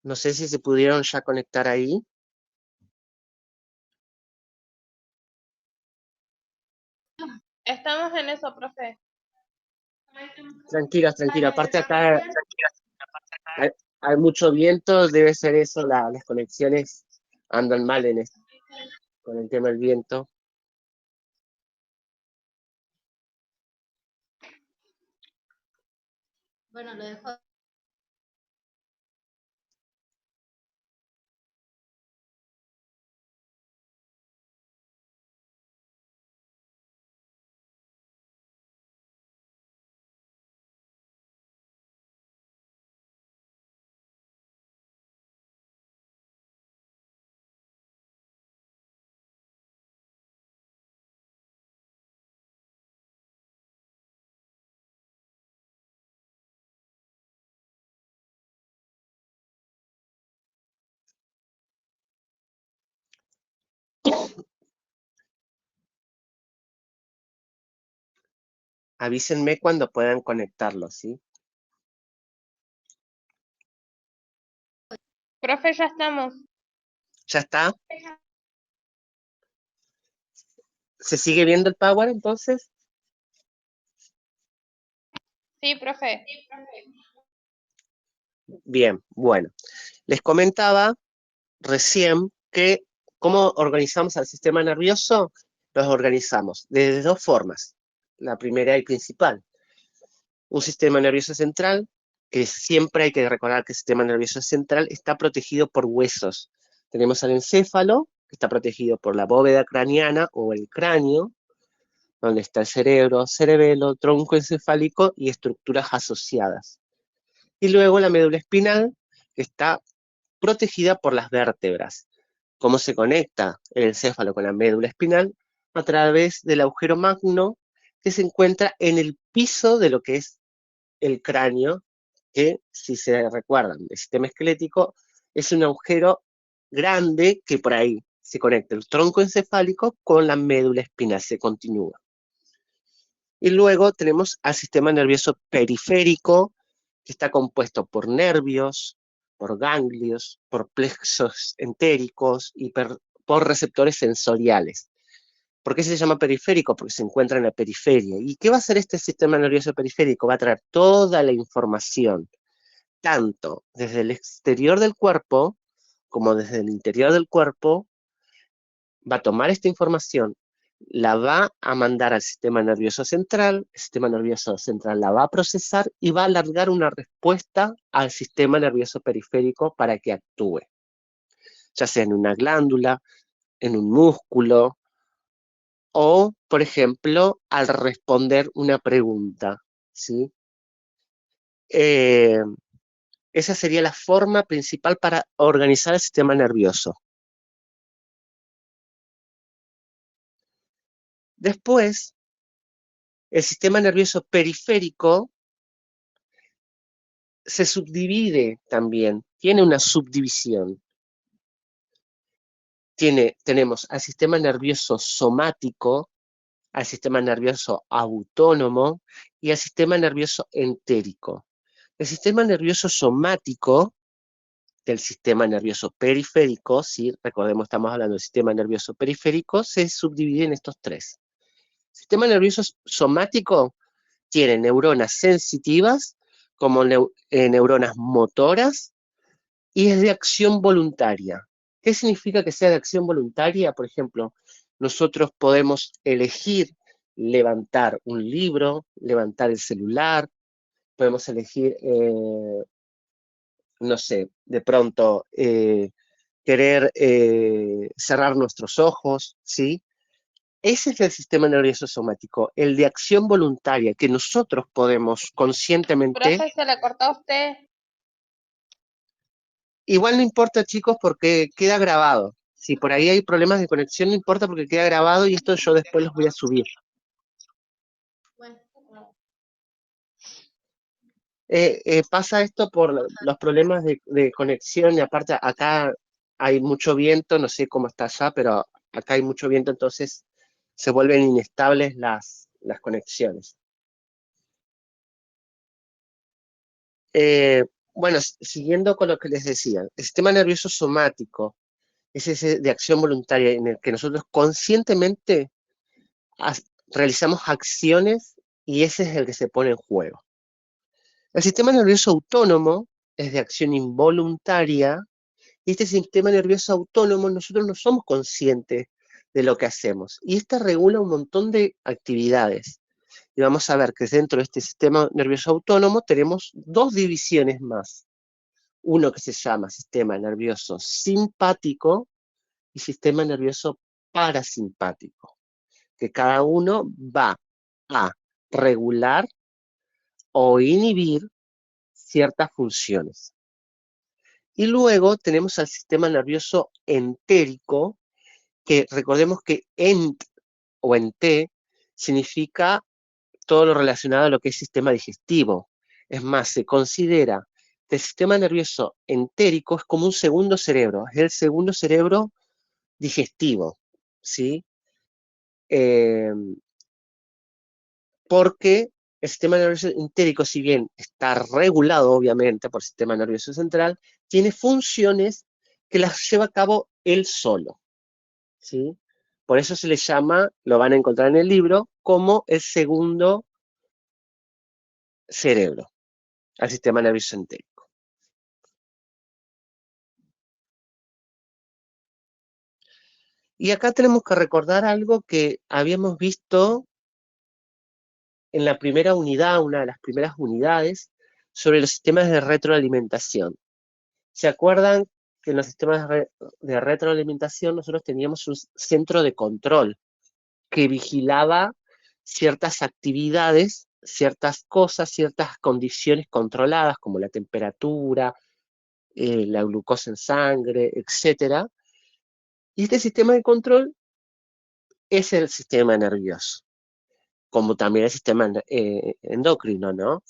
No sé si se pudieron ya conectar ahí. Estamos en eso, profe. Tranquila, tranquila. Aparte acá hay, hay mucho viento, debe ser eso, las conexiones andan mal en esto, con el tema del viento. Bueno, lo dejo. Avísenme cuando puedan conectarlo, ¿sí? Profe, ya estamos. ¿Ya está? ¿Se sigue viendo el Power entonces? Sí, profe. Bien, bueno. Les comentaba recién que cómo organizamos al sistema nervioso. Los organizamos de dos formas. La primera y principal, un sistema nervioso central, que siempre hay que recordar que el sistema nervioso central está protegido por huesos. Tenemos al encéfalo, que está protegido por la bóveda craneana o el cráneo, donde está el cerebro, cerebelo, tronco encefálico y estructuras asociadas. Y luego la médula espinal, que está protegida por las vértebras. ¿Cómo se conecta el encéfalo con la médula espinal? A través del agujero magno que se encuentra en el piso de lo que es el cráneo, que si se recuerdan del sistema esquelético, es un agujero grande que por ahí se conecta el tronco encefálico con la médula espinal, se continúa. Y luego tenemos al sistema nervioso periférico, que está compuesto por nervios, por ganglios, por plexos entéricos y por receptores sensoriales. ¿Por qué se llama periférico? Porque se encuentra en la periferia. ¿Y qué va a hacer este sistema nervioso periférico? Va a traer toda la información, tanto desde el exterior del cuerpo como desde el interior del cuerpo, va a tomar esta información, la va a mandar al sistema nervioso central, el sistema nervioso central la va a procesar y va a alargar una respuesta al sistema nervioso periférico para que actúe, ya sea en una glándula, en un músculo o, por ejemplo, al responder una pregunta, ¿sí? Eh, esa sería la forma principal para organizar el sistema nervioso. Después, el sistema nervioso periférico se subdivide también, tiene una subdivisión. Tenemos al sistema nervioso somático, al sistema nervioso autónomo y al sistema nervioso entérico. El sistema nervioso somático del sistema nervioso periférico, ¿sí? Recordemos, estamos hablando del sistema nervioso periférico, se subdivide en estos tres. El sistema nervioso somático tiene neuronas sensitivas como neuronas motoras y es de acción voluntaria. ¿Qué significa que sea de acción voluntaria? Por ejemplo, nosotros podemos elegir levantar un libro, levantar el celular, podemos elegir, no sé, de pronto querer cerrar nuestros ojos, ¿sí? Ese es el sistema nervioso somático, el de acción voluntaria, que nosotros podemos conscientemente. Profe, se le cortó a usted. Igual no importa, chicos, porque queda grabado. Si por ahí hay problemas de conexión, no importa porque queda grabado y esto yo después los voy a subir. Bueno, Pasa esto por los problemas de conexión y aparte acá hay mucho viento, no sé cómo está allá, pero acá hay mucho viento, entonces se vuelven inestables las conexiones. Bueno, siguiendo con lo que les decía, el sistema nervioso somático es ese de acción voluntaria en el que nosotros conscientemente realizamos acciones y ese es el que se pone en juego. El sistema nervioso autónomo es de acción involuntaria y este sistema nervioso autónomo nosotros no somos conscientes de lo que hacemos y este regula un montón de actividades. Y vamos a ver que dentro de este sistema nervioso autónomo tenemos dos divisiones más. Uno que se llama sistema nervioso simpático y sistema nervioso parasimpático, que cada uno va a regular o inhibir ciertas funciones. Y luego tenemos al sistema nervioso entérico, que recordemos que ent o ente significa todo lo relacionado a lo que es sistema digestivo. Es más, se considera que el sistema nervioso entérico es como un segundo cerebro, es el segundo cerebro digestivo, ¿sí? Porque el sistema nervioso entérico, si bien está regulado obviamente por el sistema nervioso central, tiene funciones que las lleva a cabo él solo, ¿sí? Por eso se le llama, lo van a encontrar en el libro, como el segundo cerebro al sistema nervioso entérico. Y acá tenemos que recordar algo que habíamos visto en la primera unidad, una de las primeras unidades, sobre los sistemas de retroalimentación. ¿Se acuerdan que en los sistemas de retroalimentación nosotros teníamos un centro de control que vigilaba ciertas actividades, ciertas cosas, ciertas condiciones controladas, como la temperatura, la glucosa en sangre, etc.? Y este sistema de control es el sistema nervioso, como también el sistema endocrino, ¿no?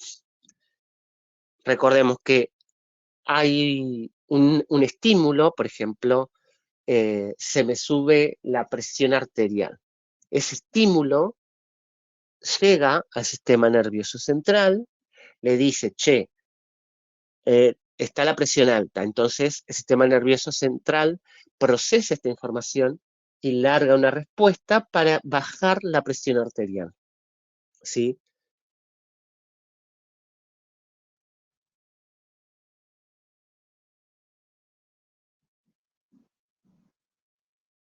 Recordemos que hay un estímulo, por ejemplo, se me sube la presión arterial. Ese estímulo llega al sistema nervioso central, le dice, che, está la presión alta. Entonces, el sistema nervioso central procesa esta información y larga una respuesta para bajar la presión arterial, ¿sí?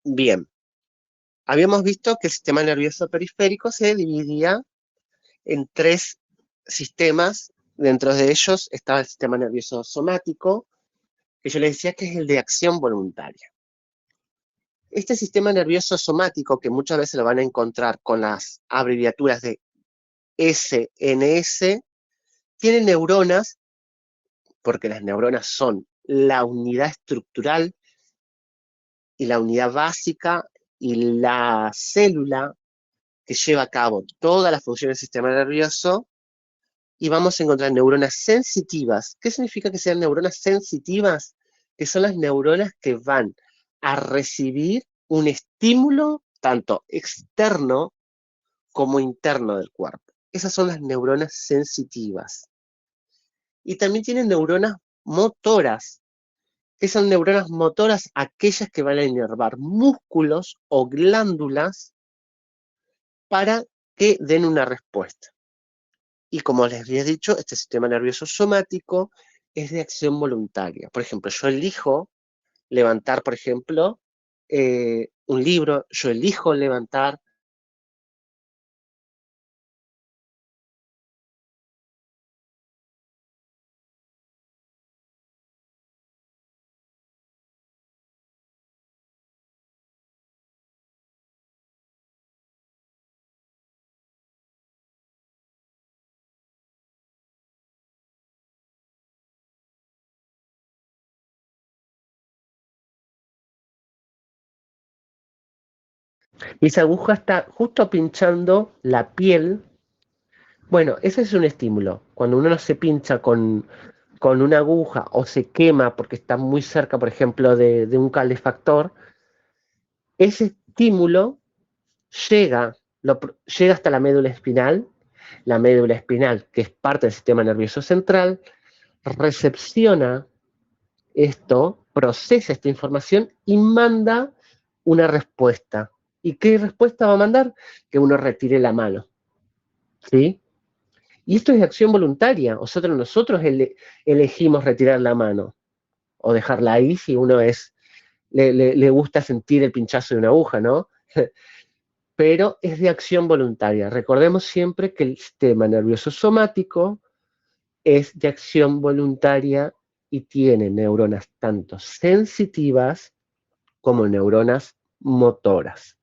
Bien, habíamos visto que el sistema nervioso periférico se dividía en tres sistemas. Dentro de ellos estaba el sistema nervioso somático, que yo les decía que es el de acción voluntaria. Este sistema nervioso somático, que muchas veces lo van a encontrar con las abreviaturas de SNS, tiene neuronas, porque las neuronas son la unidad estructural y la unidad básica y la célula que lleva a cabo todas las funciones del sistema nervioso, y vamos a encontrar neuronas sensitivas. ¿Qué significa que sean neuronas sensitivas? Que son las neuronas que van a recibir un estímulo tanto externo como interno del cuerpo. Esas son las neuronas sensitivas. Y también tienen neuronas motoras. ¿Qué son neuronas motoras? Aquellas que van a inervar músculos o glándulas para que den una respuesta. Y como les había dicho, este sistema nervioso somático es de acción voluntaria. Por ejemplo, yo elijo levantar, por ejemplo, un libro, yo elijo levantar y esa aguja está justo pinchando la piel. Bueno, ese es un estímulo. Cuando uno se pincha con una aguja o se quema porque está muy cerca, por ejemplo, de un calefactor, ese estímulo llega hasta la médula espinal, que es parte del sistema nervioso central, recepciona esto, procesa esta información y manda una respuesta. ¿Y qué respuesta va a mandar? Que uno retire la mano, ¿sí? Y esto es de acción voluntaria. Nosotros elegimos retirar la mano o dejarla ahí si uno le gusta sentir el pinchazo de una aguja, ¿no? Pero es de acción voluntaria. Recordemos siempre que el sistema nervioso somático es de acción voluntaria y tiene neuronas tanto sensitivas como neuronas motoras.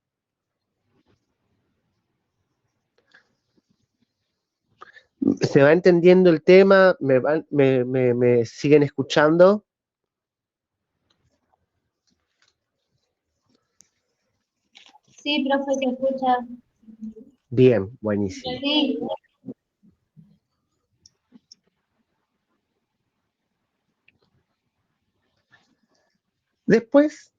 ¿Se va entendiendo el tema? ¿Me siguen escuchando? Sí, profe, se escucha. Bien, buenísimo. Sí. Después,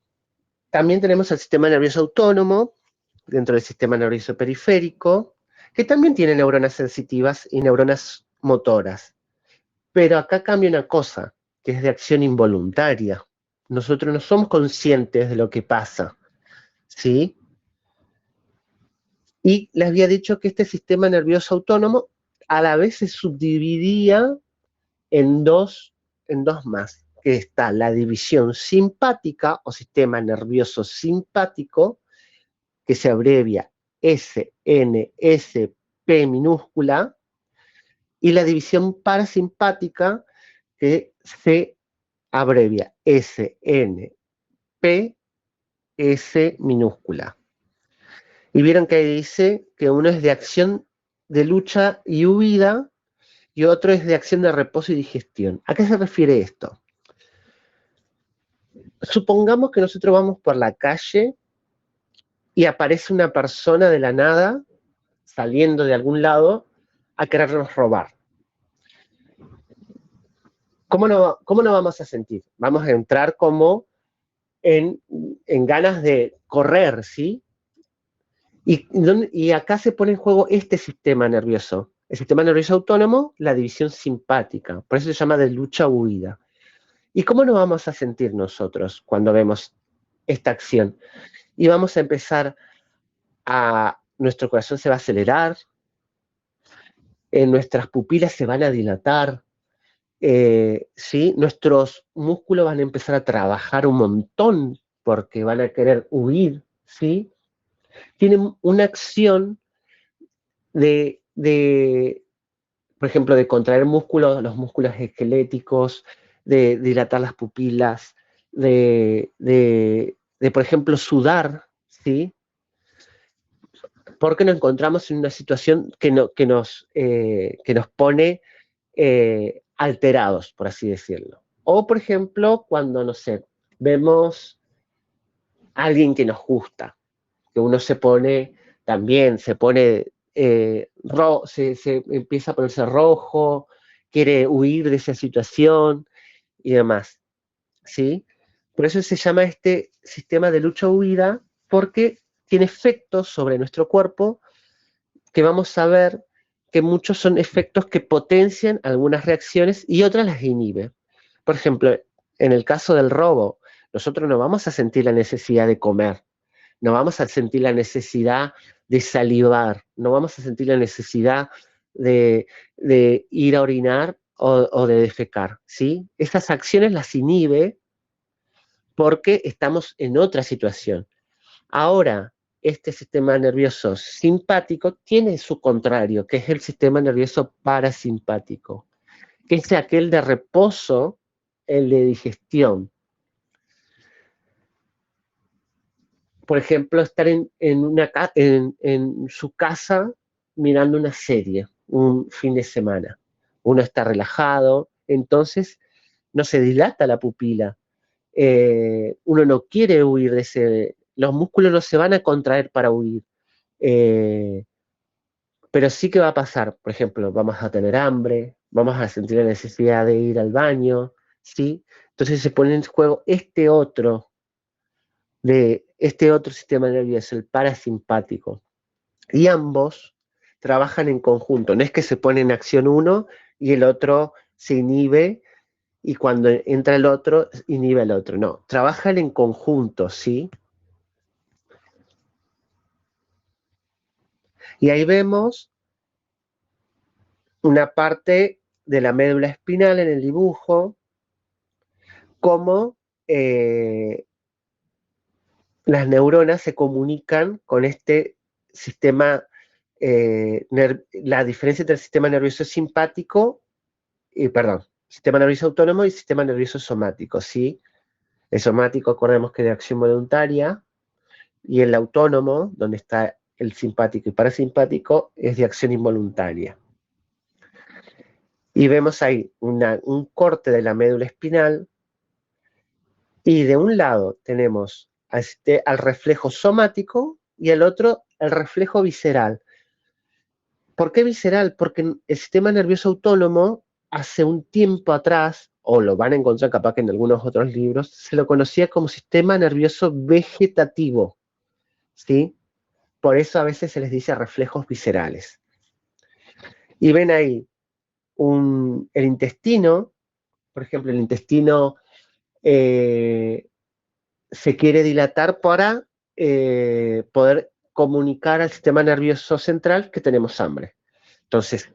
también tenemos el sistema nervioso autónomo, dentro del sistema nervioso periférico, que también tiene neuronas sensitivas y neuronas motoras. Pero acá cambia una cosa, que es de acción involuntaria. Nosotros no somos conscientes de lo que pasa, ¿sí? Y les había dicho que este sistema nervioso autónomo a la vez se subdividía en dos más, que está la división simpática o sistema nervioso simpático, que se abrevia SNSP minúscula, y la división parasimpática, que se abrevia SNPS minúscula. Y vieron que ahí dice que uno es de acción de lucha y huida y otro es de acción de reposo y digestión. ¿A qué se refiere esto? Supongamos que nosotros vamos por la calle y aparece una persona de la nada saliendo de algún lado a querernos robar. ¿Cómo no vamos a sentir? Vamos a entrar como en ganas de correr, ¿sí? Y acá se pone en juego este sistema nervioso. El sistema nervioso autónomo, la división simpática. Por eso se llama de lucha-huida. ¿Y cómo nos vamos a sentir nosotros cuando vemos esta acción? Y vamos a empezar nuestro corazón se va a acelerar, nuestras pupilas se van a dilatar, ¿sí? Nuestros músculos van a empezar a trabajar un montón porque van a querer huir, ¿sí? Tienen una acción por ejemplo, de contraer músculos, los músculos esqueléticos, de dilatar las pupilas, por ejemplo, sudar, ¿sí? Porque nos encontramos en una situación que nos pone alterados, por así decirlo. O, por ejemplo, cuando, no sé, vemos a alguien que nos gusta, que uno se pone, se empieza a ponerse rojo, quiere huir de esa situación y demás, ¿sí? Por eso se llama este sistema de lucha-huida, porque tiene efectos sobre nuestro cuerpo que vamos a ver que muchos son efectos que potencian algunas reacciones y otras las inhiben. Por ejemplo, en el caso del robo, nosotros no vamos a sentir la necesidad de comer, no vamos a sentir la necesidad de salivar, no vamos a sentir la necesidad de ir a orinar o de defecar, ¿sí? Esas acciones las inhibe porque estamos en otra situación. Ahora, este sistema nervioso simpático tiene su contrario, que es el sistema nervioso parasimpático, que es aquel de reposo, el de digestión. Por ejemplo, estar en su casa mirando una serie un fin de semana. Uno está relajado, entonces no se dilata la pupila. Uno no quiere huir los músculos no se van a contraer para huir. Pero sí que va a pasar, por ejemplo, vamos a tener hambre, vamos a sentir la necesidad de ir al baño, ¿sí? Entonces se pone en juego este otro sistema nervioso, el parasimpático. Y ambos trabajan en conjunto, no es que se pone en acción uno y el otro se inhibe y cuando entra el otro, inhibe al otro. No, trabajan en conjunto, ¿sí? Y ahí vemos una parte de la médula espinal en el dibujo, cómo las neuronas se comunican con este sistema, la diferencia entre el sistema nervioso simpático, sistema nervioso autónomo y sistema nervioso somático, ¿sí? El somático, acordemos que es de acción voluntaria, y el autónomo, donde está el simpático y parasimpático, es de acción involuntaria. Y vemos ahí un corte de la médula espinal, y de un lado tenemos al reflejo somático y al otro el reflejo visceral. ¿Por qué visceral? Porque el sistema nervioso autónomo hace un tiempo atrás, o lo van a encontrar capaz que en algunos otros libros, se lo conocía como sistema nervioso vegetativo, ¿sí? Por eso a veces se les dice reflejos viscerales. Y ven ahí el intestino, por ejemplo, el intestino se quiere dilatar para poder comunicar al sistema nervioso central que tenemos hambre. Entonces,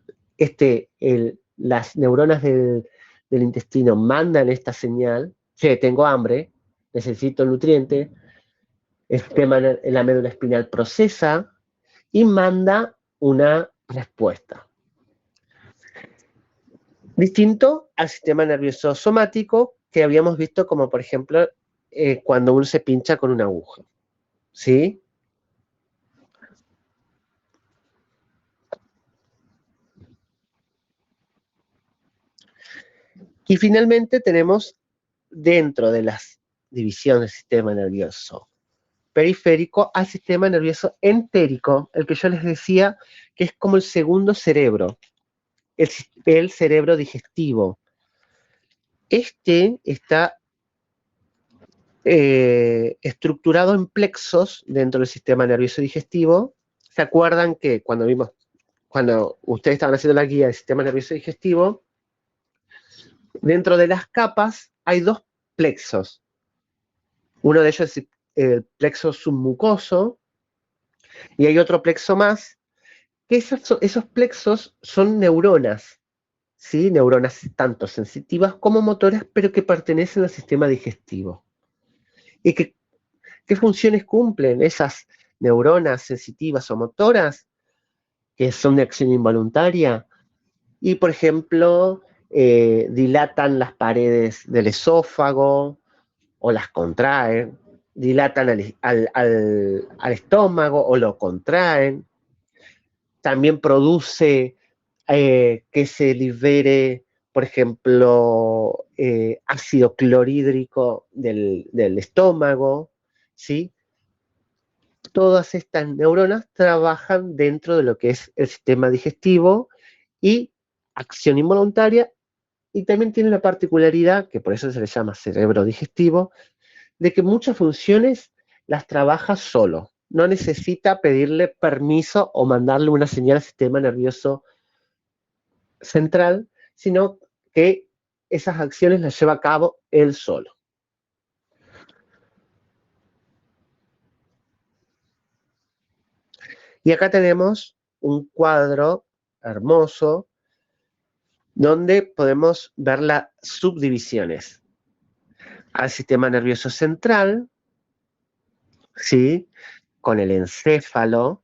las neuronas del intestino mandan esta señal, che, tengo hambre, necesito nutriente, el sistema en la médula espinal procesa y manda una respuesta. Distinto al sistema nervioso somático que habíamos visto como, por ejemplo, cuando uno se pincha con una aguja, ¿sí? Y finalmente tenemos dentro de las divisiones del sistema nervioso periférico al sistema nervioso entérico, el que yo les decía que es como el segundo cerebro, el cerebro digestivo. Este está estructurado en plexos dentro del sistema nervioso digestivo. ¿Se acuerdan que cuando ustedes estaban haciendo la guía del sistema nervioso digestivo, dentro de las capas hay dos plexos? Uno de ellos es el plexo submucoso, y hay otro plexo más, que esos plexos son neuronas, ¿sí? Neuronas tanto sensitivas como motoras, pero que pertenecen al sistema digestivo. ¿Y qué funciones cumplen esas neuronas sensitivas o motoras que son de acción involuntaria? Y, por ejemplo, dilatan las paredes del esófago o las contraen, dilatan al estómago o lo contraen. También produce que se libere, por ejemplo, ácido clorhídrico del estómago, ¿sí? Todas estas neuronas trabajan dentro de lo que es el sistema digestivo y acción involuntaria, y también tiene la particularidad, que por eso se le llama cerebro digestivo, de que muchas funciones las trabaja solo. No necesita pedirle permiso o mandarle una señal al sistema nervioso central, sino que esas acciones las lleva a cabo él solo. Y acá tenemos un cuadro hermoso donde podemos ver las subdivisiones al sistema nervioso central, ¿sí? Con el encéfalo,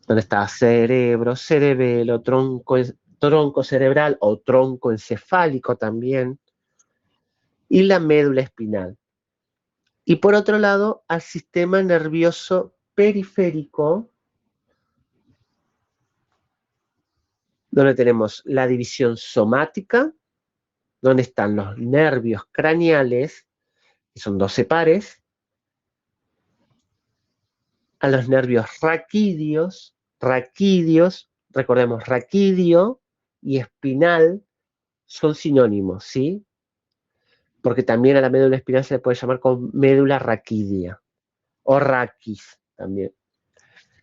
donde está cerebro, cerebelo, tronco cerebral o tronco encefálico también, y la médula espinal. Y por otro lado, al sistema nervioso periférico, donde tenemos la división somática, donde están los nervios craneales, que son 12 pares, a los nervios raquídeos, recordemos, raquídeo y espinal son sinónimos, ¿sí? Porque también a la médula espinal se le puede llamar como médula raquídea, o raquis también,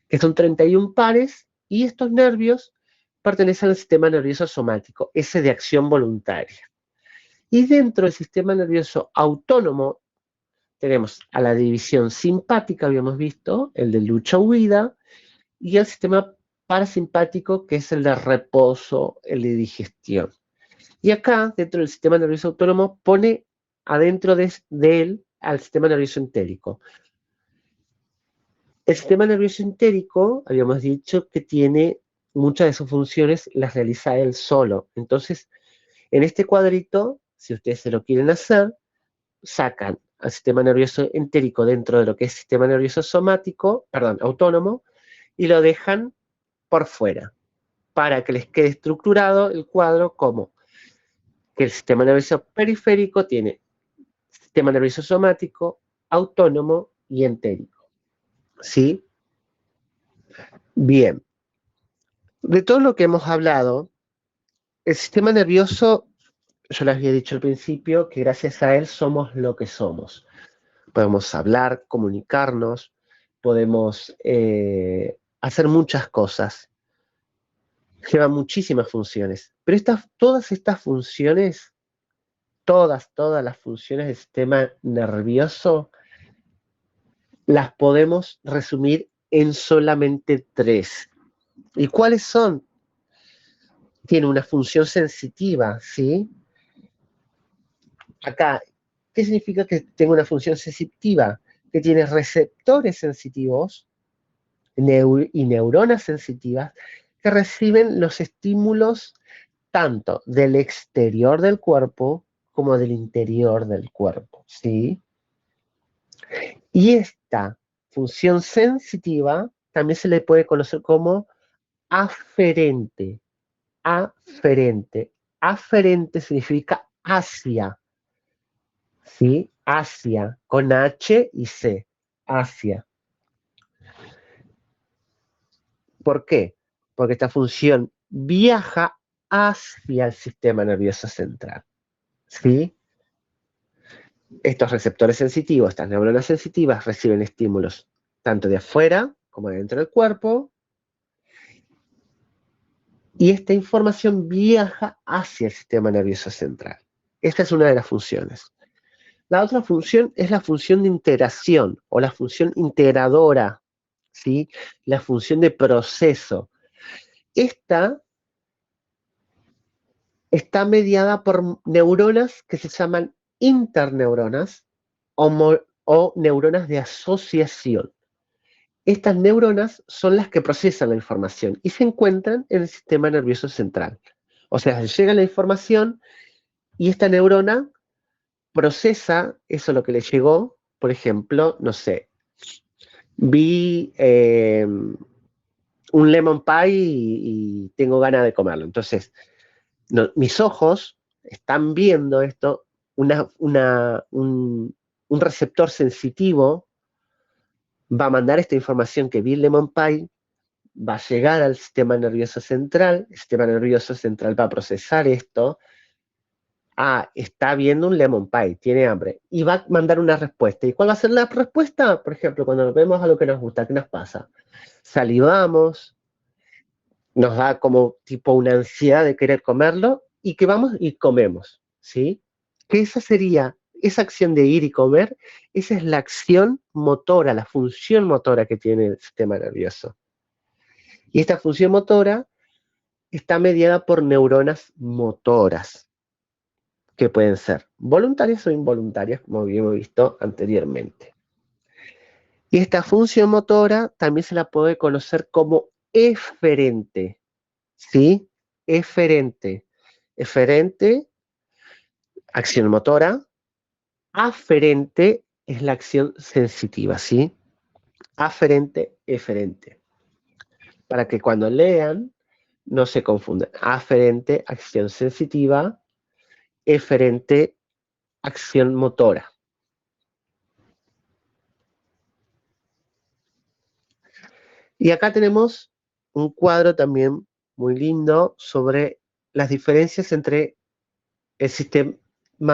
que son 31 pares, y estos nervios pertenecen al sistema nervioso somático, ese de acción voluntaria. Y dentro del sistema nervioso autónomo tenemos a la división simpática, habíamos visto, el de lucha-huida, y el sistema parasimpático, que es el de reposo, el de digestión. Y acá, dentro del sistema nervioso autónomo, pone adentro de él al sistema nervioso entérico. El sistema nervioso entérico, habíamos dicho que tiene muchas de sus funciones, las realiza él solo. Entonces, en este cuadrito, si ustedes se lo quieren hacer, sacan al sistema nervioso entérico dentro de lo que es sistema nervioso somático, perdón, autónomo, y lo dejan por fuera, para que les quede estructurado el cuadro como que el sistema nervioso periférico tiene sistema nervioso somático, autónomo y entérico. ¿Sí? Bien. De todo lo que hemos hablado, el sistema nervioso, yo les había dicho al principio que gracias a él somos lo que somos. Podemos hablar, comunicarnos, podemos hacer muchas cosas. Lleva muchísimas funciones. Pero todas estas funciones, todas las funciones del sistema nervioso, las podemos resumir en solamente 3. ¿Y cuáles son? Tiene una función sensitiva, ¿sí? Acá, ¿qué significa que tenga una función sensitiva? Que tiene receptores sensitivos y neuronas sensitivas que reciben los estímulos tanto del exterior del cuerpo como del interior del cuerpo, ¿sí? Y esta función sensitiva también se le puede conocer como aferente. Aferente. Aferente significa hacia, ¿sí? Hacia, con H y C, hacia. ¿Por qué? Porque esta función viaja hacia el sistema nervioso central, ¿sí? Estos receptores sensitivos, estas neuronas sensitivas, reciben estímulos tanto de afuera como de dentro del cuerpo, y esta información viaja hacia el sistema nervioso central. Esta es una de las funciones. La otra función es la función de integración o la función integradora, ¿sí? La función de proceso. Esta está mediada por neuronas que se llaman interneuronas o neuronas de asociación. Estas neuronas son las que procesan la información y se encuentran en el sistema nervioso central. O sea, llega la información y esta neurona procesa eso lo que le llegó. Por ejemplo, no sé, vi un lemon pie y tengo ganas de comerlo. Entonces, mis ojos están viendo esto, un receptor sensitivo va a mandar esta información que vi el lemon pie, va a llegar al sistema nervioso central, el sistema nervioso central va a procesar esto. Ah, está viendo un lemon pie, tiene hambre, y va a mandar una respuesta. ¿Y cuál va a ser la respuesta? Por ejemplo, cuando vemos a lo que nos gusta, ¿qué nos pasa? Salivamos, nos da como tipo una ansiedad de querer comerlo, y que vamos y comemos, ¿sí? Que esa sería, esa acción de ir y comer, esa es la acción motora, la función motora que tiene el sistema nervioso. Y esta función motora está mediada por neuronas motoras, que pueden ser voluntarias o involuntarias, como habíamos visto anteriormente. Y esta función motora también se la puede conocer como eferente, ¿sí? Eferente. Eferente, acción motora. Aferente es la acción sensitiva, ¿sí? Aferente, eferente. Para que cuando lean no se confundan. Aferente, acción sensitiva. Eferente, acción motora. Y acá tenemos un cuadro también muy lindo sobre las diferencias entre el sistema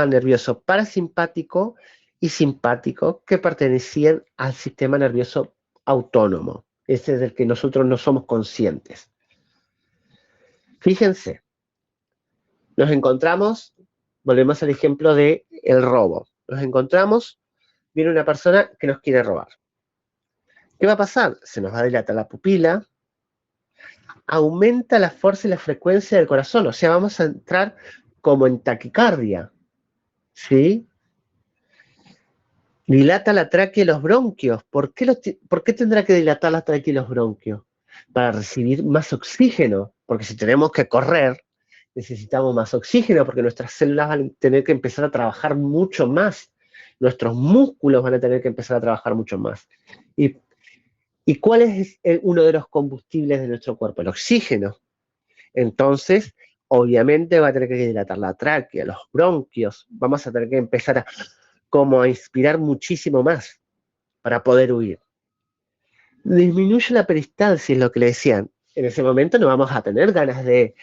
nervioso parasimpático y simpático que pertenecían al sistema nervioso autónomo. Ese es del que nosotros no somos conscientes. Fíjense, nos encontramos volvemos al ejemplo del robo. Nos encontramos, viene una persona que nos quiere robar. ¿Qué va a pasar? Se nos va a dilatar la pupila, aumenta la fuerza y la frecuencia del corazón, o sea, vamos a entrar como en taquicardia, ¿sí? Dilata la tráquea y los bronquios. ¿Por qué tendrá que dilatar la tráquea y los bronquios? Para recibir más oxígeno, porque si tenemos que correr, necesitamos más oxígeno, porque nuestras células van a tener que empezar a trabajar mucho más, nuestros músculos van a tener que empezar a trabajar mucho más. ¿Y cuál es uno de los combustibles de nuestro cuerpo? El oxígeno. Entonces, obviamente va a tener que dilatar la tráquea, los bronquios, vamos a tener que empezar a inspirar muchísimo más para poder huir. Disminuye la peristalsis, lo que le decían. En ese momento no vamos a tener ganas de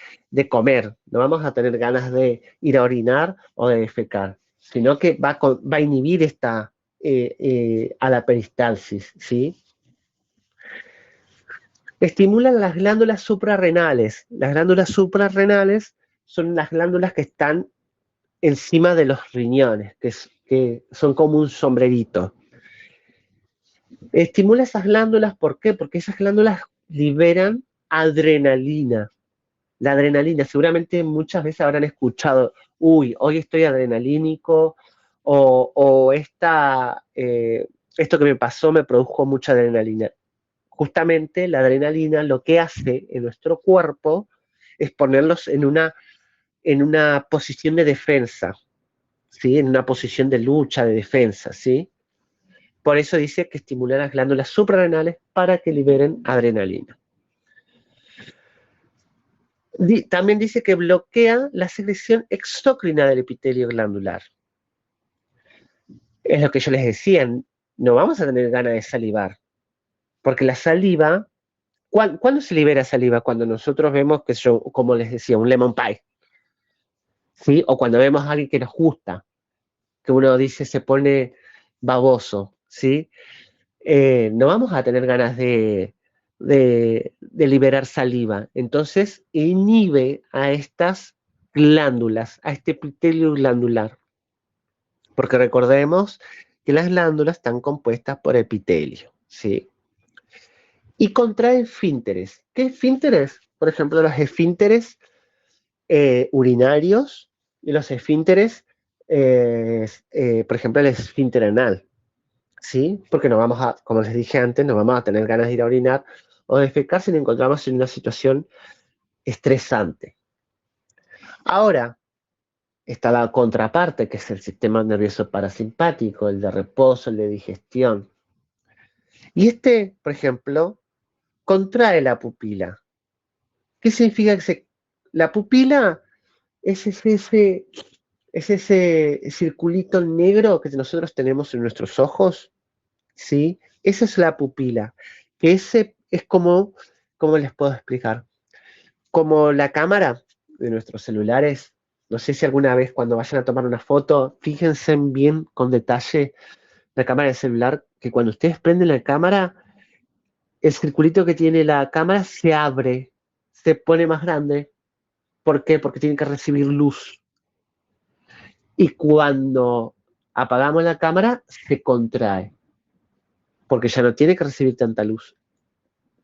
comer, no vamos a tener ganas de ir a orinar o de defecar, sino que va a inhibir a la peristalsis, ¿sí? Estimulan las glándulas suprarrenales. Las glándulas suprarrenales son las glándulas que están encima de los riñones, que son como un sombrerito. Estimula esas glándulas, ¿por qué? Porque esas glándulas liberan adrenalina. La adrenalina, seguramente muchas veces habrán escuchado, uy, hoy estoy adrenalínico, o esto que me pasó me produjo mucha adrenalina. Justamente la adrenalina lo que hace en nuestro cuerpo es ponerlos en una posición de defensa, ¿sí? En una posición de lucha, de defensa, ¿sí? Por eso dice que estimula las glándulas suprarrenales para que liberen adrenalina. También dice que bloquea la secreción exócrina del epitelio glandular. Es lo que yo les decía, no vamos a tener ganas de salivar, porque la saliva, ¿cuándo se libera saliva? Cuando nosotros vemos, como les decía, un lemon pie, ¿sí? O cuando vemos a alguien que nos gusta, que uno dice se pone baboso, ¿sí? No vamos a tener ganas de liberar saliva. Entonces inhibe a estas glándulas, a este epitelio glandular. Porque recordemos que las glándulas están compuestas por epitelio, ¿sí? Y contrae esfínteres. ¿Qué esfínteres? Por ejemplo, los esfínteres urinarios y los esfínteres, por ejemplo, el esfínter anal. ¿Sí? Porque no vamos como les dije antes, no vamos a tener ganas de ir a orinar o defecar si nos encontramos en una situación estresante. Ahora, está la contraparte, que es el sistema nervioso parasimpático, el de reposo, el de digestión. Y por ejemplo, contrae la pupila. ¿Qué significa la pupila? Es ese circulito negro que nosotros tenemos en nuestros ojos, ¿sí? Esa es la pupila, que ese es ¿cómo les puedo explicar? Como la cámara de nuestros celulares. No sé si alguna vez cuando vayan a tomar una foto, fíjense bien con detalle la cámara del celular, que cuando ustedes prenden la cámara, el circulito que tiene la cámara se abre, se pone más grande. ¿Por qué? Porque tiene que recibir luz. Y cuando apagamos la cámara, se contrae, porque ya no tiene que recibir tanta luz.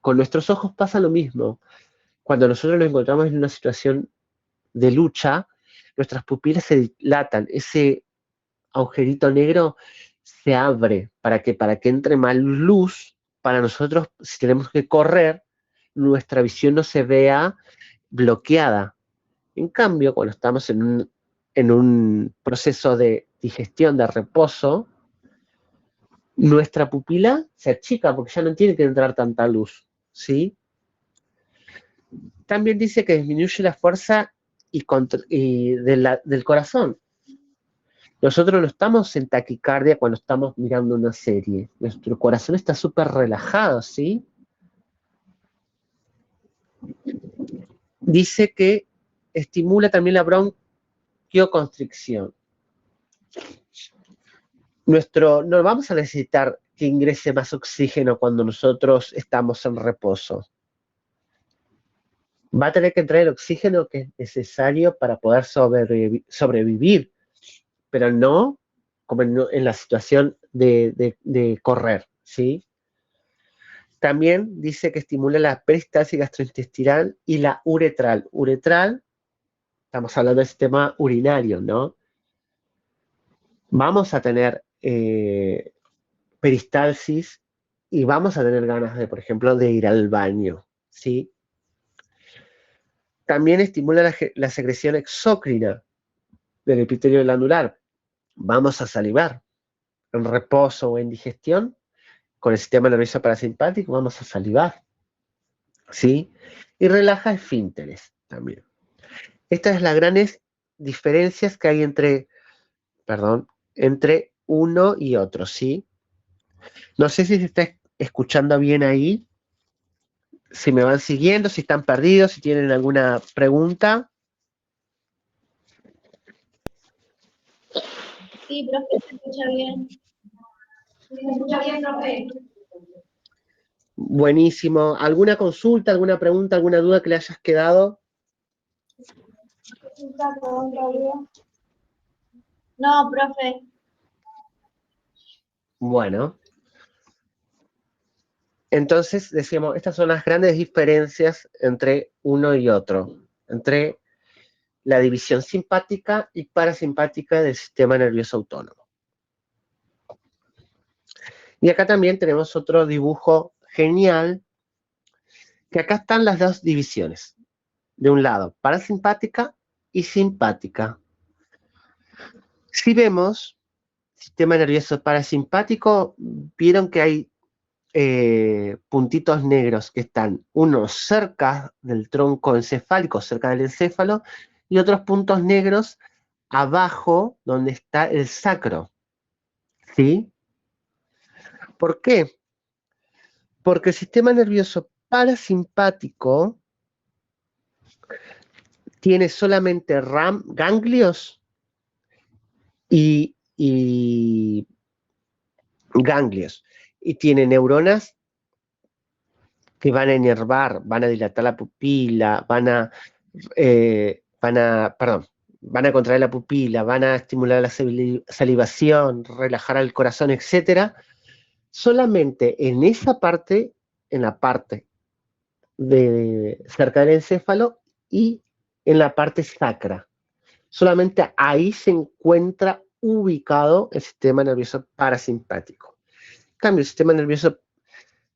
Con nuestros ojos pasa lo mismo. Cuando nosotros nos encontramos en una situación de lucha, nuestras pupilas se dilatan, ese agujerito negro se abre para que entre más luz, para nosotros, si tenemos que correr, nuestra visión no se vea bloqueada. En cambio, cuando estamos en un proceso de digestión, de reposo, nuestra pupila se achica porque ya no tiene que entrar tanta luz, ¿sí? También dice que disminuye la fuerza del corazón. Nosotros no estamos en taquicardia cuando estamos mirando una serie. Nuestro corazón está súper relajado, ¿sí? Dice que estimula también la bronquioconstricción. No vamos a necesitar que ingrese más oxígeno cuando nosotros estamos en reposo. Va a tener que entrar el oxígeno que es necesario para poder sobrevivir, pero no como en la situación de correr, ¿sí? También dice que estimula la peristalsis gastrointestinal y la uretral. Uretral, estamos hablando del sistema urinario, ¿no? Vamos a tener peristalsis y vamos a tener ganas de, por ejemplo, de ir al baño, ¿sí? También estimula la secreción exócrina del epitelio glandular. Vamos a salivar. En reposo o en digestión, con el sistema nervioso parasimpático, vamos a salivar, ¿sí? Y relaja esfínteres también. Estas son las grandes diferencias que hay entre uno y otro, ¿sí? No sé si se está escuchando bien ahí, si me van siguiendo, si están perdidos, si tienen alguna pregunta. Sí, profe, se escucha bien. Se escucha bien, profe. Buenísimo. ¿Alguna consulta, alguna pregunta, alguna duda que le hayas quedado? No, profe. Bueno. Entonces, decíamos, estas son las grandes diferencias entre uno y otro, entre la división simpática y parasimpática del sistema nervioso autónomo. Y acá también tenemos otro dibujo genial, que acá están las dos divisiones. De un lado, parasimpática y simpática. Si vemos sistema nervioso parasimpático, vieron que hay puntitos negros que están unos cerca del tronco encefálico, cerca del encéfalo, y otros puntos negros abajo donde está el sacro. ¿Sí? ¿Por qué? Porque el sistema nervioso parasimpático tiene solamente ganglios y ganglios. Y tiene neuronas que van a inervar, van a dilatar la pupila, van a contraer la pupila, van a estimular la salivación, relajar el corazón, etc. Solamente en esa parte, en la parte cerca del encéfalo y en la parte sacra. Solamente ahí se encuentra ubicado el sistema nervioso parasimpático. En cambio, el sistema nervioso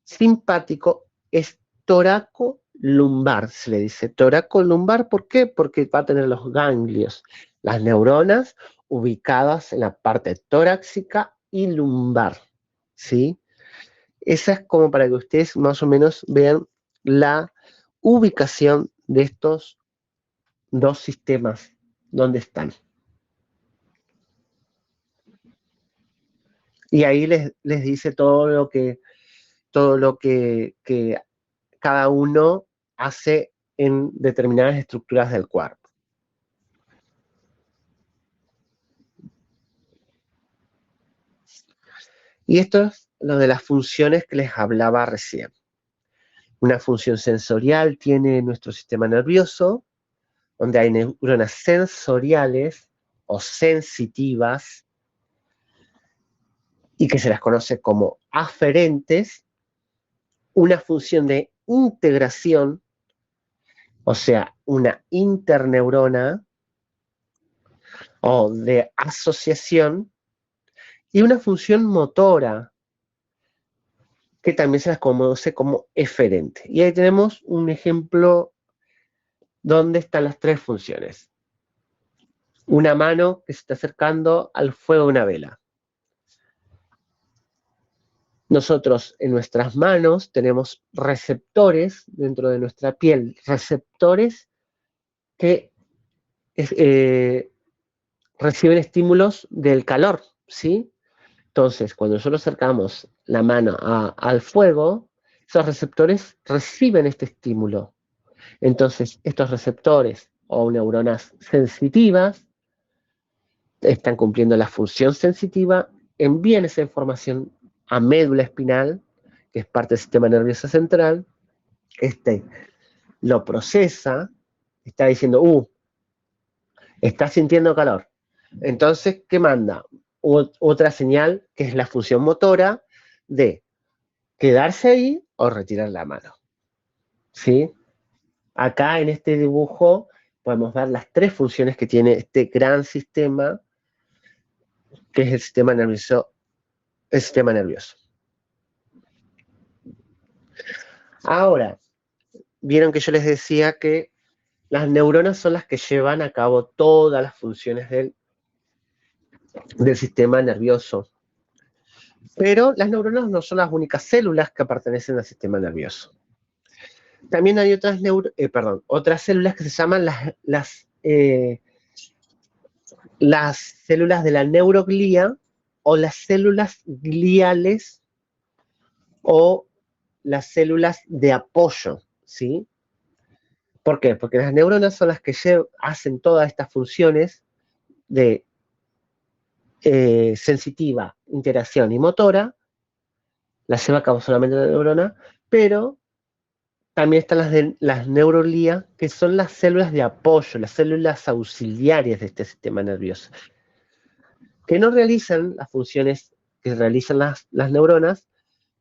simpático es toracolumbar, se le dice toracolumbar. ¿Por qué? Porque va a tener los ganglios, las neuronas ubicadas en la parte torácica y lumbar, ¿sí? Esa es como para que ustedes más o menos vean la ubicación de estos dos sistemas, dónde están. Y ahí les dice todo lo que cada uno hace en determinadas estructuras del cuerpo. Y esto es lo de las funciones que les hablaba recién. Una función sensorial tiene nuestro sistema nervioso, donde hay neuronas sensoriales o sensitivas, y que se las conoce como aferentes. Una función de integración, o sea, una interneurona o de asociación, y una función motora, que también se las conoce como eferente. Y ahí tenemos un ejemplo donde están las tres funciones. Una mano que se está acercando al fuego de una vela. Nosotros en nuestras manos tenemos receptores dentro de nuestra piel, receptores que reciben estímulos del calor, ¿sí? Entonces, cuando nosotros acercamos la mano al fuego, esos receptores reciben este estímulo. Entonces, estos receptores o neuronas sensitivas están cumpliendo la función sensitiva, envían esa información a médula espinal, que es parte del sistema nervioso central. Este lo procesa, está diciendo, está sintiendo calor. Entonces, ¿qué manda? Otra señal, que es la función motora, de quedarse ahí o retirar la mano. ¿Sí? Acá en este dibujo podemos ver las tres funciones que tiene este gran sistema, que es el sistema nervioso. Ahora, vieron que yo les decía que las neuronas son las que llevan a cabo todas las funciones del sistema nervioso. Pero las neuronas no son las únicas células que pertenecen al sistema nervioso. También hay otras células que se llaman las células de la neuroglía, o las células gliales, o las células de apoyo, ¿sí? ¿Por qué? Porque las neuronas son las que hacen todas estas funciones de sensitiva, interacción y motora, las lleva a cabo solamente la neurona, pero también están las neuroglía, que son las células de apoyo, las células auxiliares de este sistema nervioso, que no realizan las funciones que realizan las neuronas,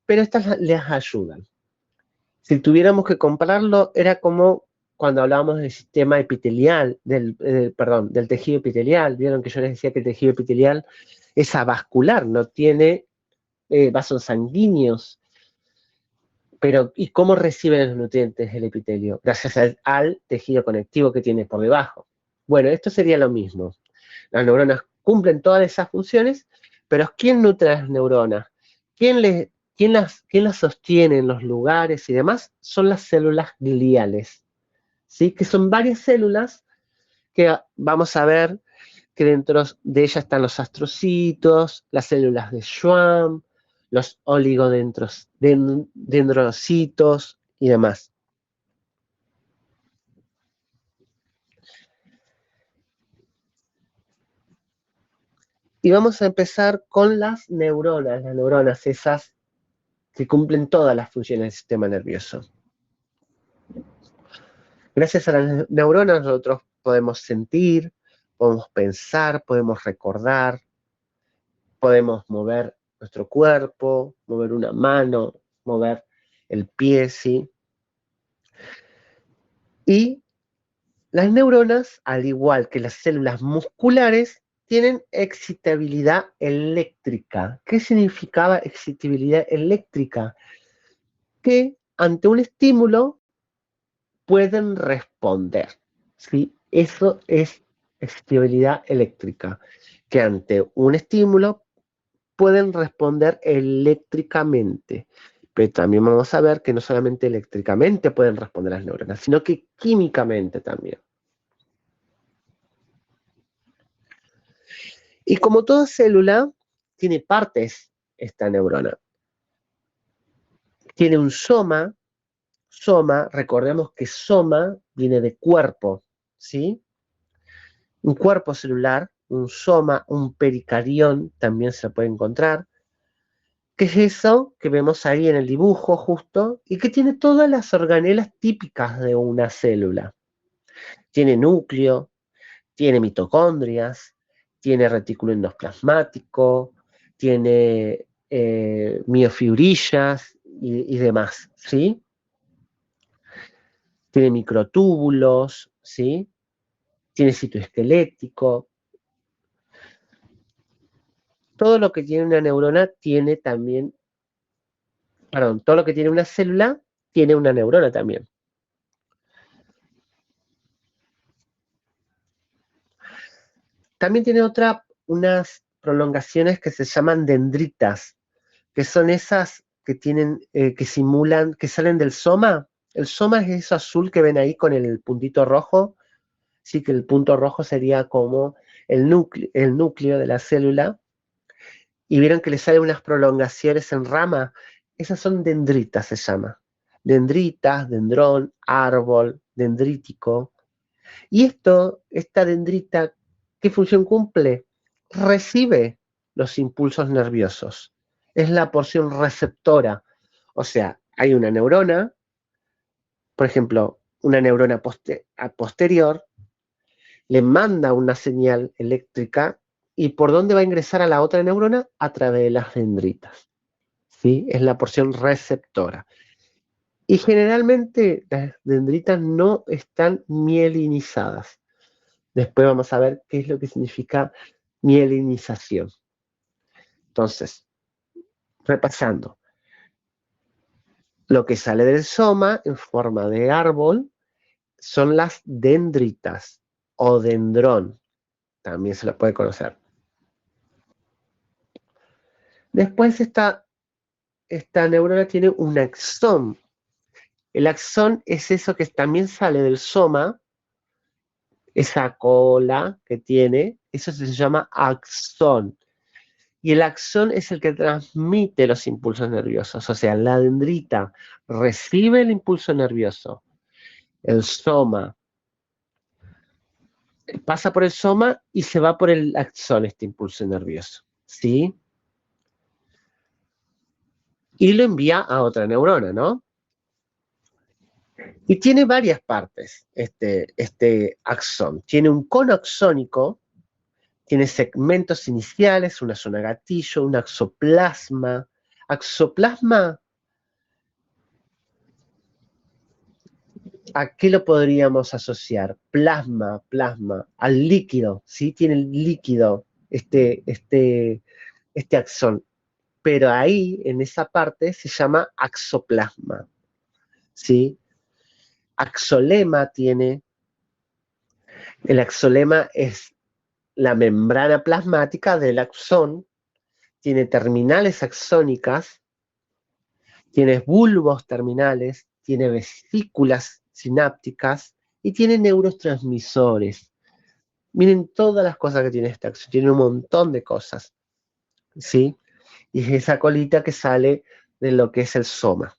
pero estas les ayudan. Si tuviéramos que compararlo, era como cuando hablábamos del sistema epitelial, del tejido epitelial. Vieron que yo les decía que el tejido epitelial es avascular, no tiene vasos sanguíneos. Pero, ¿y cómo reciben los nutrientes el epitelio? Gracias al tejido conectivo que tiene por debajo. Bueno, esto sería lo mismo. Las neuronas cumplen todas esas funciones, pero ¿quién nutre a las neuronas? ¿Quién las sostiene en los lugares y demás? Son las células gliales, ¿sí? Que son varias células que vamos a ver que dentro de ellas están los astrocitos, las células de Schwann, los oligodendrocitos y demás. Y vamos a empezar con las neuronas esas que cumplen todas las funciones del sistema nervioso. Gracias a las neuronas nosotros podemos sentir, podemos pensar, podemos recordar, podemos mover nuestro cuerpo, mover una mano, mover el pie, ¿sí? Y las neuronas, al igual que las células musculares, tienen excitabilidad eléctrica. ¿Qué significaba excitabilidad eléctrica? Que ante un estímulo pueden responder, ¿sí? Eso es excitabilidad eléctrica, que ante un estímulo pueden responder eléctricamente. Pero también vamos a ver que no solamente eléctricamente pueden responder las neuronas, sino que químicamente también. Y como toda célula, tiene partes esta neurona. Tiene un soma, recordemos que soma viene de cuerpo, ¿sí? Un cuerpo celular, un soma, un pericarión, también se puede encontrar. ¿Qué es eso que vemos ahí en el dibujo justo? Y que tiene todas las organelas típicas de una célula. Tiene núcleo, tiene mitocondrias, tiene retículo endoplasmático, tiene miofibrillas y demás, ¿sí? Tiene microtúbulos, ¿sí? Tiene citoesquelético. Todo lo que tiene una neurona tiene también, todo lo que tiene una célula tiene una neurona también. También tiene unas prolongaciones que se llaman dendritas, que son esas que tienen, que simulan, que salen del soma. El soma es eso azul que ven ahí con el puntito rojo. Sí, que el punto rojo sería como el núcleo de la célula. Y vieron que le salen unas prolongaciones en rama. Esas son dendritas, se llama. Dendritas, dendrón, árbol, dendrítico. Y esta dendrita, ¿qué función cumple? Recibe los impulsos nerviosos. Es la porción receptora. O sea, hay una neurona, por ejemplo, una neurona posterior, le manda una señal eléctrica, ¿y por dónde va a ingresar a la otra neurona? A través de las dendritas, ¿sí? Es la porción receptora. Y generalmente las dendritas no están mielinizadas. Después vamos a ver qué es lo que significa mielinización. Entonces, repasando, lo que sale del soma en forma de árbol son las dendritas o dendrón, también se lo puede conocer. Después esta neurona tiene un axón. El axón es eso que también sale del soma, esa cola que tiene, eso se llama axón. Y el axón es el que transmite los impulsos nerviosos, o sea, la dendrita recibe el impulso nervioso, el soma pasa por el soma y se va por el axón este impulso nervioso, ¿sí? Y lo envía a otra neurona, ¿no? Y tiene varias partes este axón. Tiene un cono axónico, tiene segmentos iniciales, una zona gatillo, un axoplasma. Axoplasma, ¿a qué lo podríamos asociar? Plasma, al líquido, ¿sí? Tiene el líquido, este axón. Pero ahí, en esa parte, se llama axoplasma, ¿sí? Axolema tiene, el axolema es la membrana plasmática del axón, tiene terminales axónicas, tiene bulbos terminales, tiene vesículas sinápticas y tiene neurotransmisores. Miren todas las cosas que tiene este axón, tiene un montón de cosas, ¿sí? Y es esa colita que sale de lo que es el soma.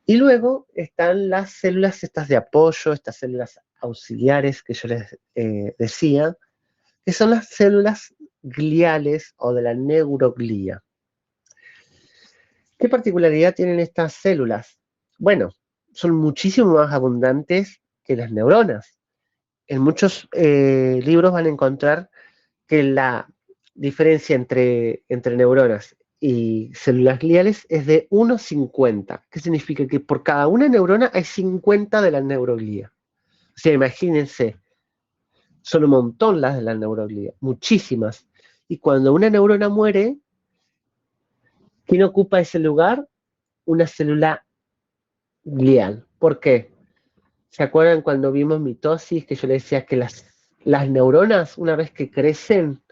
Y luego están las células estas de apoyo, estas células auxiliares que yo les decía, que son las células gliales o de la neuroglía. ¿Qué particularidad tienen estas células? Bueno, son muchísimo más abundantes que las neuronas. En muchos libros van a encontrar que la diferencia entre neuronas y células gliales es de 1,50. ¿Qué significa? Que por cada una neurona hay 50 de la neuroglía. O sea, imagínense, son un montón las de la neuroglía, muchísimas. Y cuando una neurona muere, ¿quién ocupa ese lugar? Una célula glial. ¿Por qué? ¿Se acuerdan cuando vimos mitosis que yo les decía que las neuronas, una vez que crecen,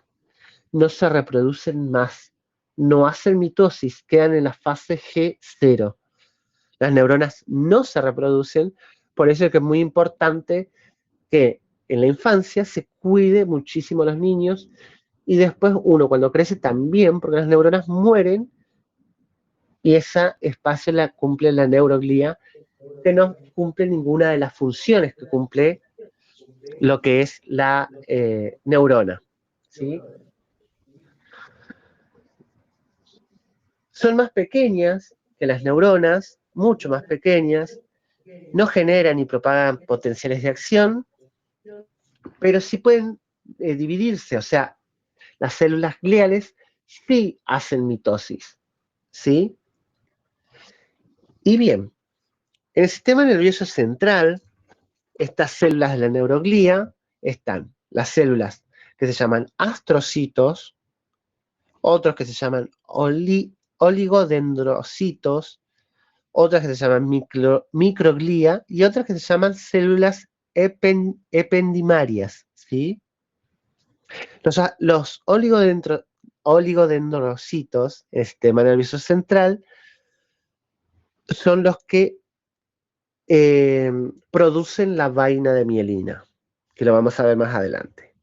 no se reproducen más, no hacen mitosis, quedan en la fase G0. Las neuronas no se reproducen, por eso es que es muy importante que en la infancia se cuide muchísimo a los niños y después uno cuando crece también, porque las neuronas mueren y ese espacio la cumple la neuroglía, que no cumple ninguna de las funciones que cumple lo que es la neurona, ¿sí? Son más pequeñas que las neuronas, mucho más pequeñas, no generan ni propagan potenciales de acción, pero sí pueden dividirse, o sea, las células gliales sí hacen mitosis, ¿sí? Y bien, en el sistema nervioso central, estas células de la neuroglía están las células que se llaman astrocitos, otros que se llaman oligodendrocitos, otras que se llaman microglía y otras que se llaman células ependimarias, ¿sí? Los oligodendrocitos, el sistema nervioso central, son los que producen la vaina de mielina, que lo vamos a ver más adelante.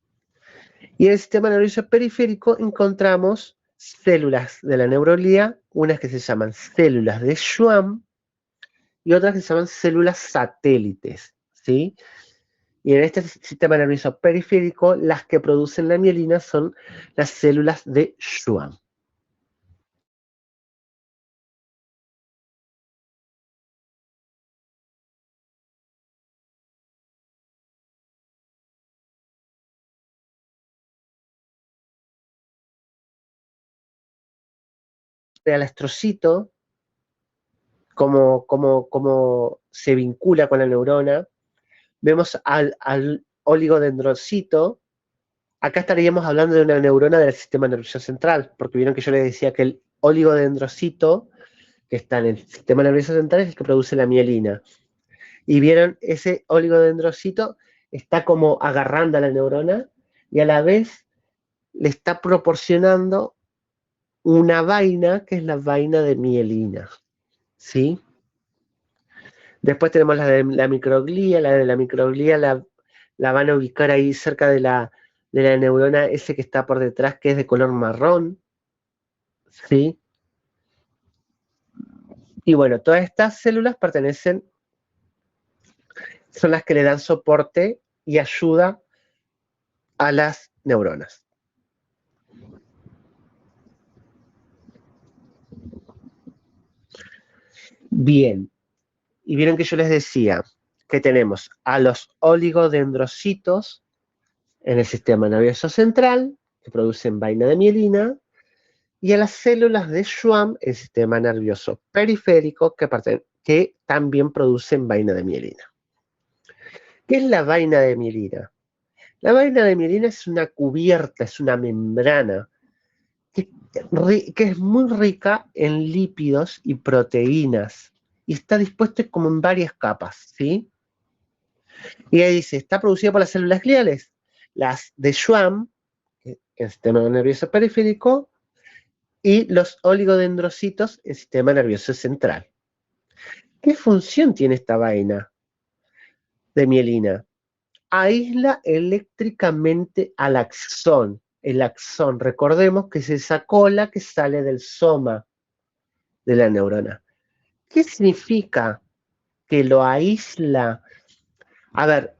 Y en el sistema nervioso periférico encontramos células de la neuroglía, unas que se llaman células de Schwann y otras que se llaman células satélites, ¿sí? Y en este sistema nervioso periférico, las que producen la mielina son las células de Schwann. Al astrocito, cómo se vincula con la neurona. Vemos al oligodendrocito. Acá estaríamos hablando de una neurona del sistema nervioso central, porque vieron que yo les decía que el oligodendrocito, que está en el sistema nervioso central, es el que produce la mielina. Y vieron, ese oligodendrocito está como agarrando a la neurona y a la vez le está proporcionando una vaina, que es la vaina de mielina. ¿Sí? Después tenemos la de la microglía. La de la microglía la van a ubicar ahí cerca de la neurona ese que está por detrás, que es de color marrón. ¿Sí? Y bueno, todas estas células son las que le dan soporte y ayuda a las neuronas. Bien, y vieron que yo les decía que tenemos a los oligodendrocitos en el sistema nervioso central, que producen vaina de mielina, y a las células de Schwann, el sistema nervioso periférico, que también producen vaina de mielina. ¿Qué es la vaina de mielina? La vaina de mielina es una cubierta, es una membrana que es muy rica en lípidos y proteínas y está dispuesta como en varias capas, ¿sí? Y ahí dice, está producida por las células gliales, las de Schwann, el sistema nervioso periférico, y los oligodendrocitos, el sistema nervioso central. ¿Qué función tiene esta vaina de mielina? Aísla eléctricamente al axón. El axón, recordemos que es esa cola que sale del soma de la neurona. ¿Qué significa que lo aísla? A ver,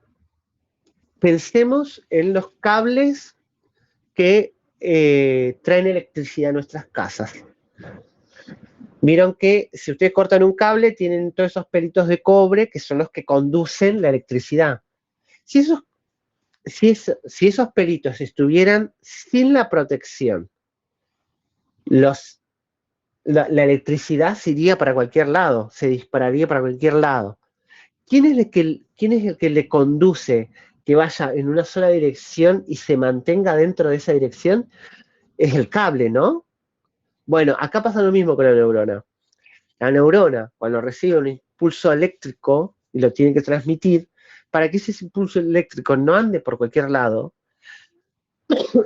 pensemos en los cables que traen electricidad a nuestras casas. Vieron que si ustedes cortan un cable, tienen todos esos pelitos de cobre que son los que conducen la electricidad. Si esos pelitos estuvieran sin la protección, la electricidad se iría para cualquier lado, se dispararía para cualquier lado. ¿Quién es el que le conduce que vaya en una sola dirección y se mantenga dentro de esa dirección? Es el cable, ¿no? Bueno, acá pasa lo mismo con la neurona. La neurona, cuando recibe un impulso eléctrico y lo tiene que transmitir, para que ese impulso eléctrico no ande por cualquier lado,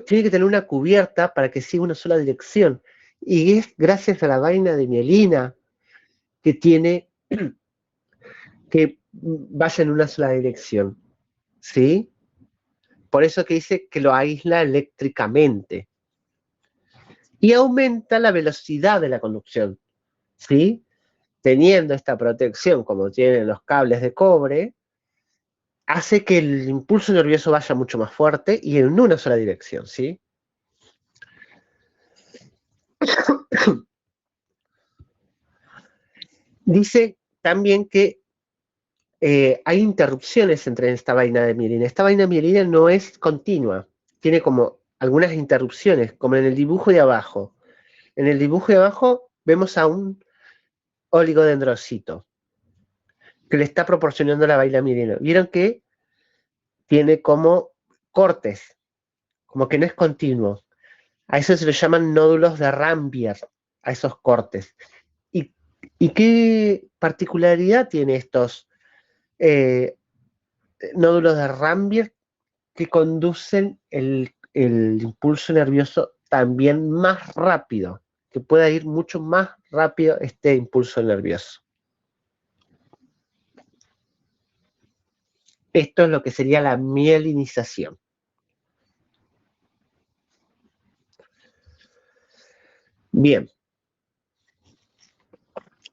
tiene que tener una cubierta para que siga una sola dirección. Y es gracias a la vaina de mielina que tiene que vaya en una sola dirección. ¿Sí? Por eso que dice que lo aísla eléctricamente. Y aumenta la velocidad de la conducción. ¿Sí? Teniendo esta protección, como tienen los cables de cobre, hace que el impulso nervioso vaya mucho más fuerte y en una sola dirección, ¿sí? Dice también que hay interrupciones entre esta vaina de mielina. Esta vaina de mielina no es continua, tiene como algunas interrupciones, como en el dibujo de abajo. En el dibujo de abajo vemos a un oligodendrocito que le está proporcionando la vaina de mielina. Vieron que tiene como cortes, como que no es continuo. A eso se le llaman nódulos de Rambier, a esos cortes. ¿Y qué particularidad tiene estos nódulos de Rambier que conducen el impulso nervioso también más rápido? Que pueda ir mucho más rápido este impulso nervioso. Esto es lo que sería la mielinización. Bien.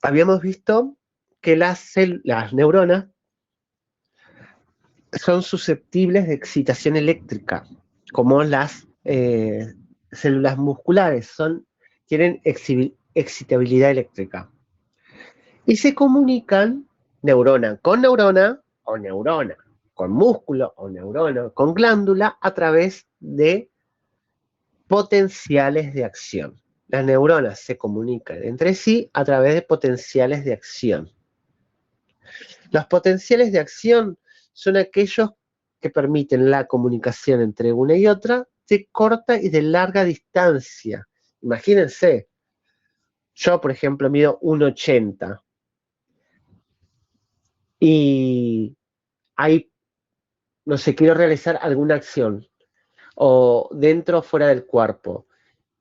Habíamos visto que las neuronas son susceptibles de excitación eléctrica, como las células musculares, tienen excitabilidad eléctrica. Y se comunican neurona con neurona o neurona con músculo o neurona con glándula a través de potenciales de acción. Las neuronas se comunican entre sí a través de potenciales de acción. Los potenciales de acción son aquellos que permiten la comunicación entre una y otra de corta y de larga distancia. Imagínense, yo por ejemplo mido 1,80 y no sé, quiero realizar alguna acción o dentro o fuera del cuerpo.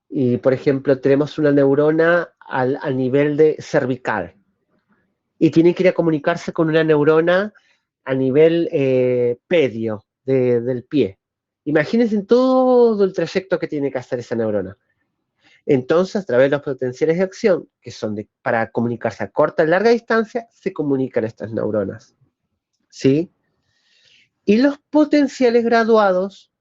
Y por ejemplo tenemos una neurona al nivel de cervical y tiene que ir a comunicarse con una neurona a nivel pedio del pie. Imagínense todo el trayecto que tiene que hacer esa neurona. Entonces, a través de los potenciales de acción, que son para comunicarse a corta y larga distancia, se comunican estas neuronas. ¿Sí? Y los potenciales graduados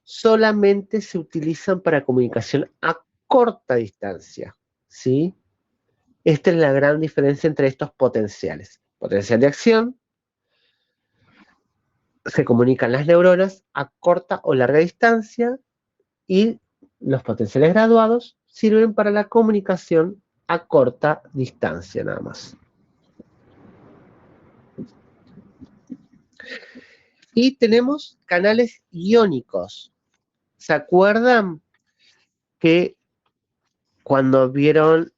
solamente se utilizan para comunicación a corta distancia. ¿Sí? Esta es la gran diferencia entre estos potenciales. Potencial de acción, se comunican las neuronas a corta o larga distancia y los potenciales graduados sirven para la comunicación a corta distancia nada más. Y tenemos canales iónicos. ¿Se acuerdan que cuando vieron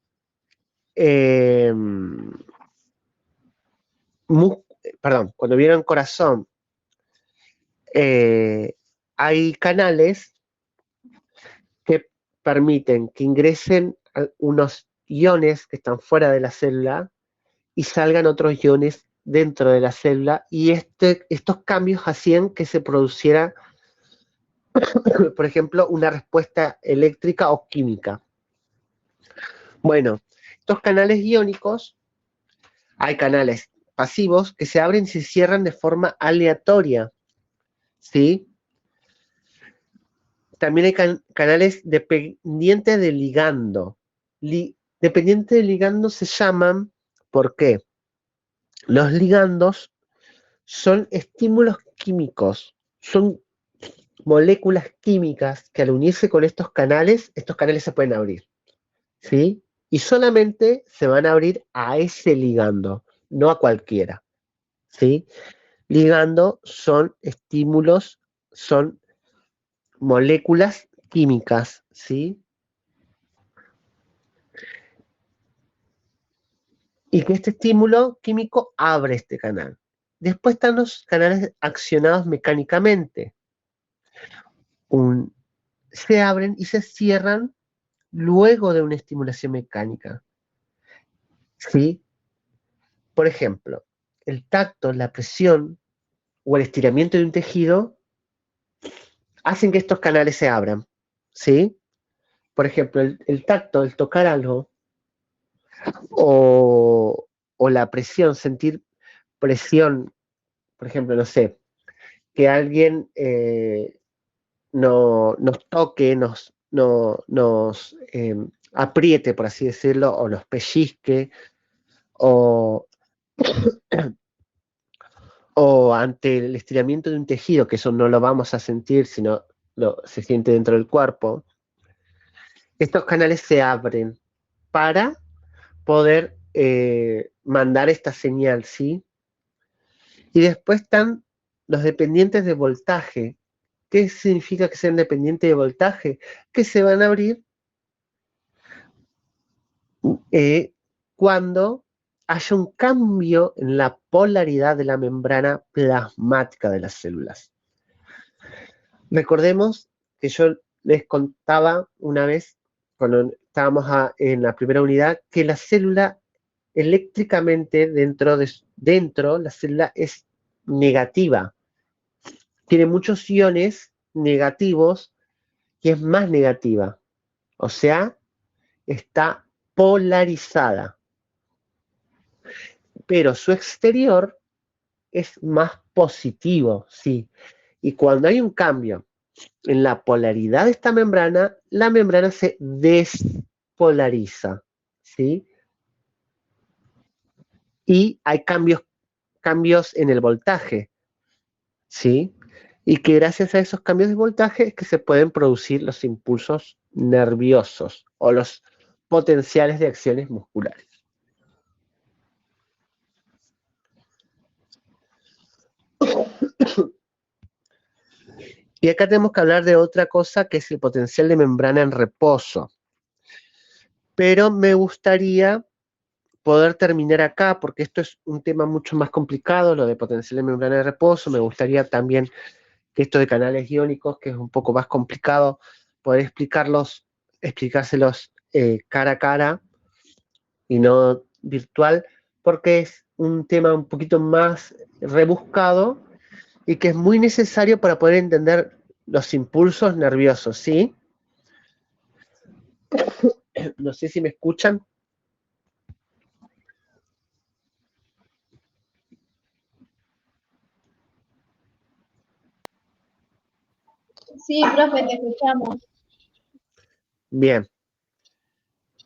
cuando vieron corazón, hay canales que permiten que ingresen unos iones que están fuera de la célula y salgan otros iones dentro de la célula, y estos cambios hacían que se produciera, por ejemplo, una respuesta eléctrica o química. Bueno, estos canales iónicos, hay canales pasivos que se abren y se cierran de forma aleatoria, ¿sí? También hay canales dependientes del ligando. Dependientes del ligando se llaman, ¿por qué? Los ligandos son estímulos químicos, son moléculas químicas que al unirse con estos canales se pueden abrir, ¿sí? Y solamente se van a abrir a ese ligando, no a cualquiera, ¿sí? Ligando son estímulos, son moléculas químicas, ¿sí? Y que este estímulo químico abre este canal. Después están los canales accionados mecánicamente. Se abren y se cierran luego de una estimulación mecánica, ¿sí? Por ejemplo, el tacto, la presión o el estiramiento de un tejido hacen que estos canales se abran, ¿sí? Por ejemplo, el tacto, el tocar algo, o la presión, sentir presión, por ejemplo, no sé, que alguien nos toque, nos apriete, por así decirlo, o nos pellizque, o ante el estiramiento de un tejido, que eso no lo vamos a sentir, sino se siente dentro del cuerpo, estos canales se abren para poder mandar esta señal, ¿sí? Y después están los dependientes de voltaje. ¿Qué significa que sean dependientes de voltaje? Que se van a abrir cuando haya un cambio en la polaridad de la membrana plasmática de las células. Recordemos que yo les contaba una vez, cuando estábamos en la primera unidad, que la célula eléctricamente dentro la célula es negativa. Tiene muchos iones negativos y es más negativa. O sea, está polarizada. Pero su exterior es más positivo, ¿sí? Y cuando hay un cambio en la polaridad de esta membrana, la membrana se despolariza, ¿sí? Y hay cambios en el voltaje, ¿sí? Y que gracias a esos cambios de voltaje es que se pueden producir los impulsos nerviosos o los potenciales de acciones musculares. Y acá tenemos que hablar de otra cosa que es el potencial de membrana en reposo. Pero me gustaría poder terminar acá, porque esto es un tema mucho más complicado, lo de potencial de membrana de reposo. Me gustaría también que esto de canales iónicos, que es un poco más complicado, poder explicárselos cara a cara y no virtual, porque es un tema un poquito más rebuscado y que es muy necesario para poder entender los impulsos nerviosos, ¿sí? No sé si me escuchan. Sí, profe, te escuchamos. Bien.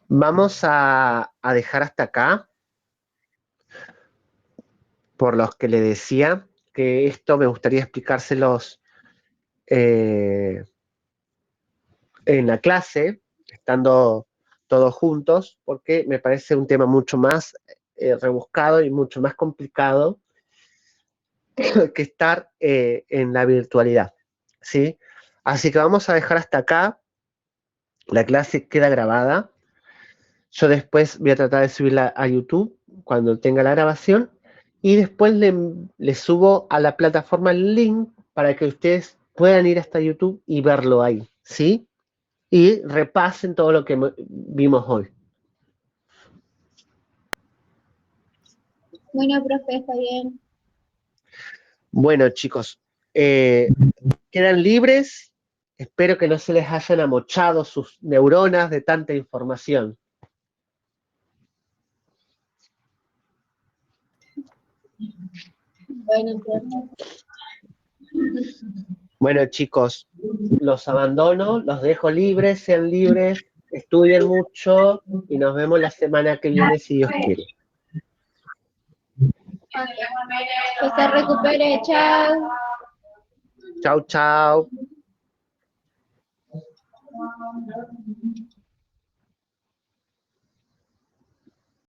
Vamos a dejar hasta acá, por los que le decía que esto me gustaría explicárselos en la clase, estando todos juntos, porque me parece un tema mucho más rebuscado y mucho más complicado que estar en la virtualidad, ¿sí? Así que vamos a dejar hasta acá. La clase queda grabada. Yo después voy a tratar de subirla a YouTube cuando tenga la grabación y después le subo a la plataforma el link para que ustedes puedan ir hasta YouTube y verlo ahí, ¿sí? Y repasen todo lo que vimos hoy. Bueno, profe, está bien. Bueno, chicos, quedan libres. Espero que no se les hayan amochado sus neuronas de tanta información. Bueno, profe. Bueno, chicos, los abandono, los dejo libres, sean libres, estudien mucho y nos vemos la semana que viene si Dios quiere. Que se recupere, chao. Chau, chau.